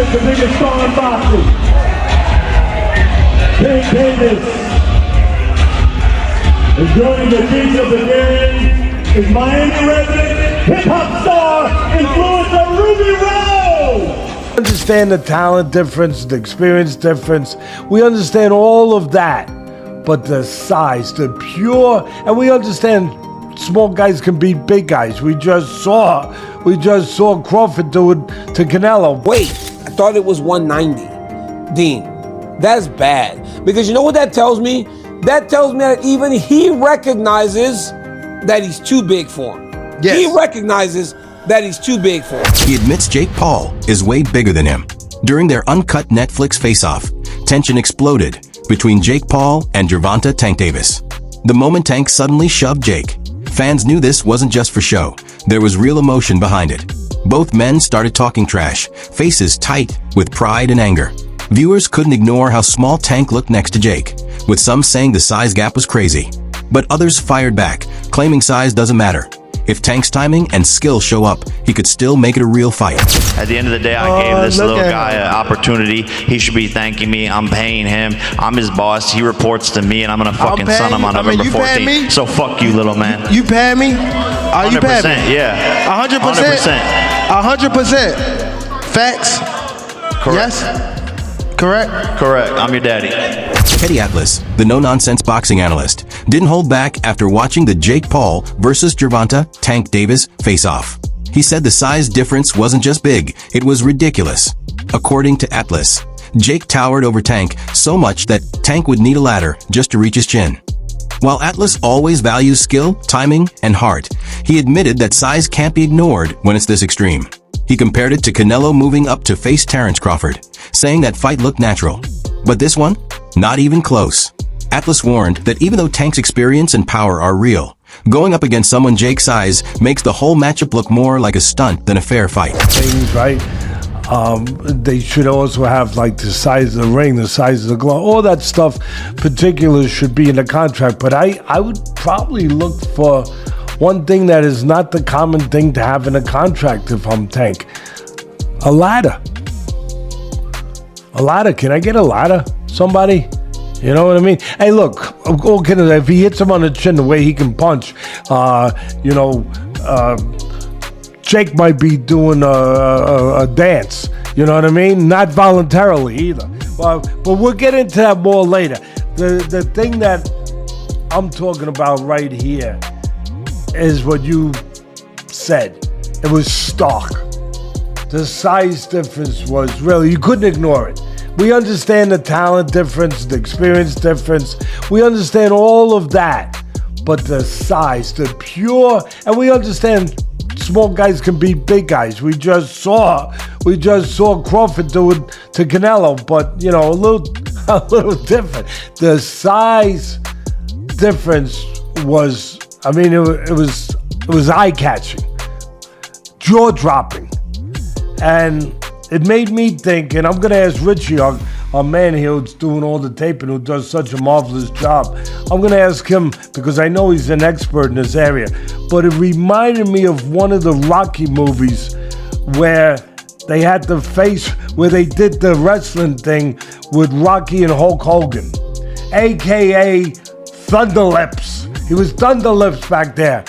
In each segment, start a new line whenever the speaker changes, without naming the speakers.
That's the biggest star in boxing. Tank Davis. And joining the beat of the game is Miami resident hip-hop star, influencer Ruby Rose.
Understand the talent difference, the experience difference. We understand all of that. But the size, the pure, and we understand small guys can beat big guys. We just saw Crawford do it to Canelo.
Wait, I thought it was 190. Dean, that's bad. Because you know what that tells me? That tells me that even he recognizes that he's too big for him. Yes. He recognizes that he's too big for him.
He admits Jake Paul is way bigger than him. During their uncut Netflix face-off, tension exploded between Jake Paul and Gervonta Tank Davis. The moment Tank suddenly shoved Jake, fans knew this wasn't just for show. There was real emotion behind it. Both men started talking trash, faces tight with pride and anger. Viewers couldn't ignore how small Tank looked next to Jake, with some saying the size gap was crazy. But others fired back, claiming size doesn't matter. If Tank's timing and skill show up, he could still make it a real fight.
At the end of the day, I gave this little guy an opportunity. He should be thanking me. I'm paying him. I'm his boss. He reports to me, and I'm going to fucking son him on November 14th. So fuck you, little man.
You pay me? Are you paying me?
Yeah.
100%? 100%. Facts?
Correct.
Yes? Correct?
Correct. I'm your daddy.
Teddy Atlas, the no-nonsense boxing analyst, didn't hold back after watching the Jake Paul versus Gervonta Tank Davis face-off. He said the size difference wasn't just big, it was ridiculous. According to Atlas, Jake towered over Tank so much that Tank would need a ladder just to reach his chin. While Atlas always values skill, timing, and heart, he admitted that size can't be ignored when it's this extreme. He compared it to Canelo moving up to face Terrence Crawford, saying that fight looked natural. But this one? Not even close. Atlas warned that even though Tank's experience and power are real, going up against someone Jake's size makes the whole matchup look more like a stunt than a fair fight.
Things, right? They should also have like the size of the ring, the size of the glove, all that stuff. Particulars should be in the contract. But I would probably look for one thing that is not the common thing to have in a contract if I'm Tank. A ladder. A ladder. Can I get a ladder? Somebody? You know what I mean? Hey, look, if he hits him on the chin the way he can punch, Jake might be doing a dance. You know what I mean? Not voluntarily either. But we'll get into that more later. The thing that I'm talking about right here is what you said. It was stark. The size difference was really, you couldn't ignore it. We understand the talent difference, the experience difference. We understand all of that. But the size, the pure, and we understand small guys can beat big guys. We just saw Crawford do it to Canelo, but you know, a little different. The size difference was, I mean, it was eye-catching, jaw-dropping, and it made me think, and I'm going to ask Richie, our man here who's doing all the taping, who does such a marvelous job. I'm going to ask him, because I know he's an expert in this area, but it reminded me of one of the Rocky movies where they had the face, where they did the wrestling thing with Rocky and Hulk Hogan, a.k.a. Thunderlips. He was Thunderlips back there.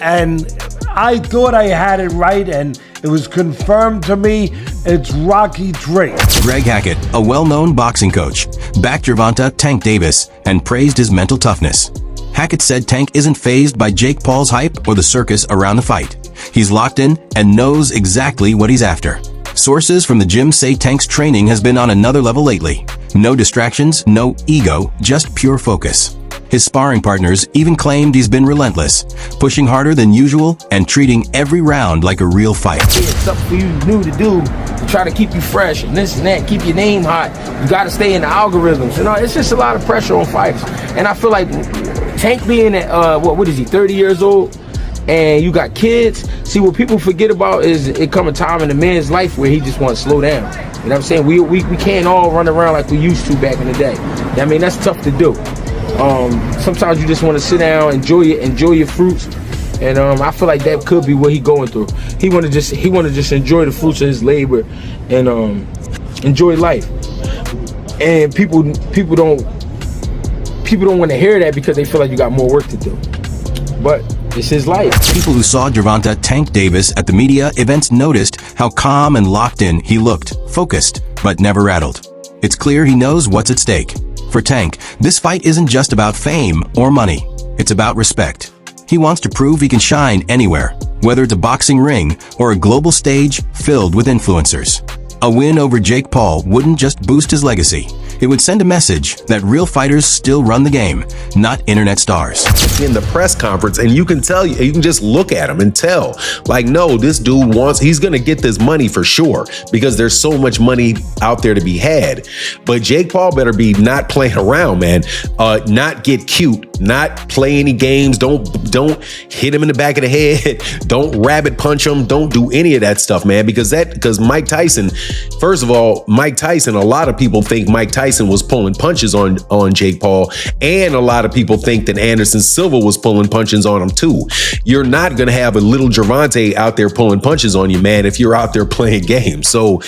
And I thought I had it right, and it was confirmed to me. It's Rocky III.
Greg Hackett, a well-known boxing coach, backed Gervonta Tank Davis and praised his mental toughness. Hackett said Tank isn't fazed by Jake Paul's hype or the circus around the fight. He's locked in and knows exactly what he's after. Sources from the gym say Tank's training has been on another level lately. No distractions, no ego, just pure focus. His sparring partners even claimed he's been relentless, pushing harder than usual and treating every round like a real fight.
It's something for you new to do to try to keep you fresh and this and that, keep your name hot. You got to stay in the algorithms. You know, it's just a lot of pressure on fighters. And I feel like Tank being at, what is he, 30 years old? And you got kids. See, what people forget about is it come a time in a man's life where he just wants to slow down. You know what I'm saying? We can't all run around like we used to back in the day. I mean, that's tough to do. Sometimes you just want to sit down, enjoy your fruits, and I feel like that could be what he's going through. He want to just enjoy the fruits of his labor, and enjoy life. And people don't want to hear that because they feel like you got more work to do. But this is life.
People who saw Gervonta Tank Davis at the media events noticed how calm and locked in he looked, focused, but never rattled. It's clear he knows what's at stake. For Tank, this fight isn't just about fame or money. It's about respect. He wants to prove he can shine anywhere, whether it's a boxing ring or a global stage filled with influencers. A win over Jake Paul wouldn't just boost his legacy. It would send a message that real fighters still run the game, not internet stars.
In the press conference, and you can just look at him and tell, like, no, this dude he's gonna get this money for sure, because there's so much money out there to be had. But Jake Paul better be not playing around, man. Not get cute, not play any games. Don't hit him in the back of the head. Don't rabbit punch him. Don't do any of that stuff, man, because Mike Tyson, first of all, a lot of people think Mike Tyson was pulling punches on Jake Paul, and a lot of people think that Anderson Silva was pulling punches on him too. You're not gonna have a little Gervonta out there pulling punches on you, man, if you're out there playing games. So,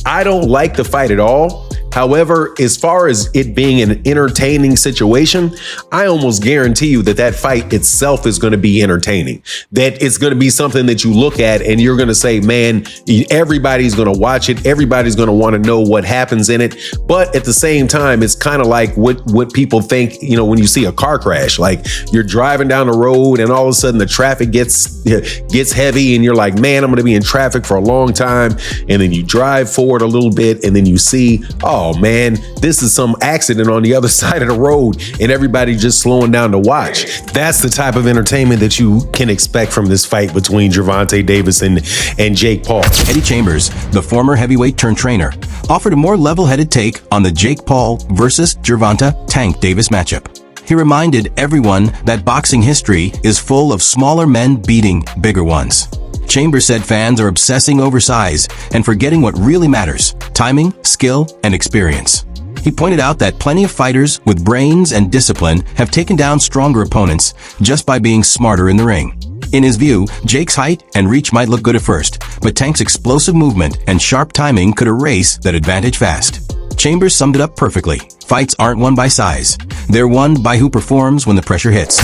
I don't like the fight at all. However, as far as it being an entertaining situation, I almost guarantee you that fight itself is going to be entertaining. That it's going to be something that you look at and you're going to say, man, everybody's going to watch it. Everybody's going to want to know what happens in it. But at the same time, it's kind of like what people think, when you see a car crash, like you're driving down the road and all of a sudden the traffic gets heavy and you're like, man, I'm going to be in traffic for a long time. And then you drive forward a little bit and then you see, oh man, this is some accident on the other side of the road and everybody just slowing down to watch. That's the type of entertainment that you can expect from this fight between Gervonta Davis and Jake Paul.
Eddie Chambers, the former heavyweight turned trainer, offered a more level-headed take on the Jake Paul versus Gervonta Tank Davis matchup. He reminded everyone that boxing history is full of smaller men beating bigger ones. Chambers said fans are obsessing over size and forgetting what really matters: timing, skill, and experience. He pointed out that plenty of fighters with brains and discipline have taken down stronger opponents just by being smarter in the ring. In his view, Jake's height and reach might look good at first, but Tank's explosive movement and sharp timing could erase that advantage fast. Chambers summed it up perfectly. Fights aren't won by size. They're won by who performs when the pressure hits.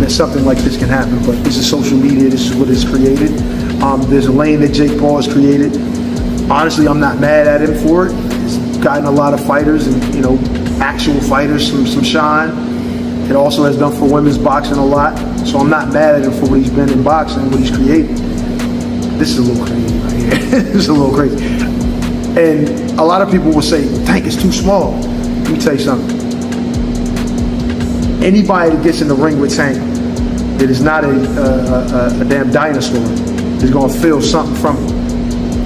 That something like this can happen, but this is social media, this is what is created. There's a lane that Jake Paul has created. Honestly, I'm not mad at him for it. He's gotten a lot of fighters and, actual fighters some shine. It also has done for women's boxing a lot. So I'm not mad at him for what he's been in boxing, what he's created. This is a little crazy right here. This is a little crazy. And a lot of people will say, Tank is too small. Let me tell you something. Anybody that gets in the ring with Tank that is not a damn dinosaur is going to feel something from it.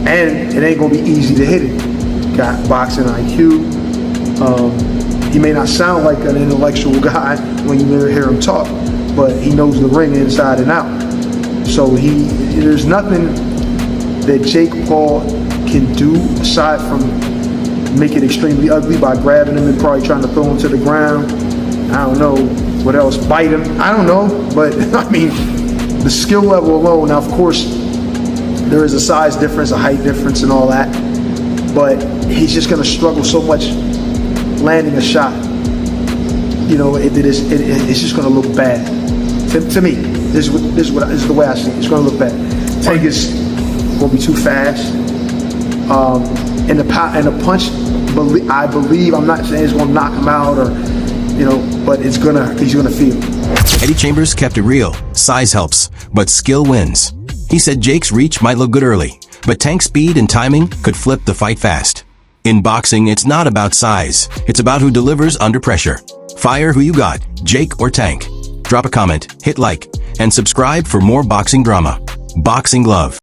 And it ain't going to be easy to hit it. Got boxing IQ. He may not sound like an intellectual guy when you hear him talk, but he knows the ring inside and out. So there's nothing that Jake Paul can do aside from make it extremely ugly by grabbing him and probably trying to throw him to the ground. I don't know what else, bite him. I don't know, but I mean, the skill level alone. Now, of course, there is a size difference, a height difference, and all that. But he's just going to struggle so much landing a shot. It's just going to look bad. To me, this is the way I see it. It's going to look bad. Tank is going to be too fast. And the punch, I believe, I'm not saying it's going to knock him out or, but he's gonna feel.
Eddie Chambers kept it real. Size helps, but skill wins. He said Jake's reach might look good early, but Tank's speed and timing could flip the fight fast. In boxing, it's not about size. It's about who delivers under pressure. Fire who you got, Jake or Tank. Drop a comment, hit like, and subscribe for more boxing drama. Boxing Glove.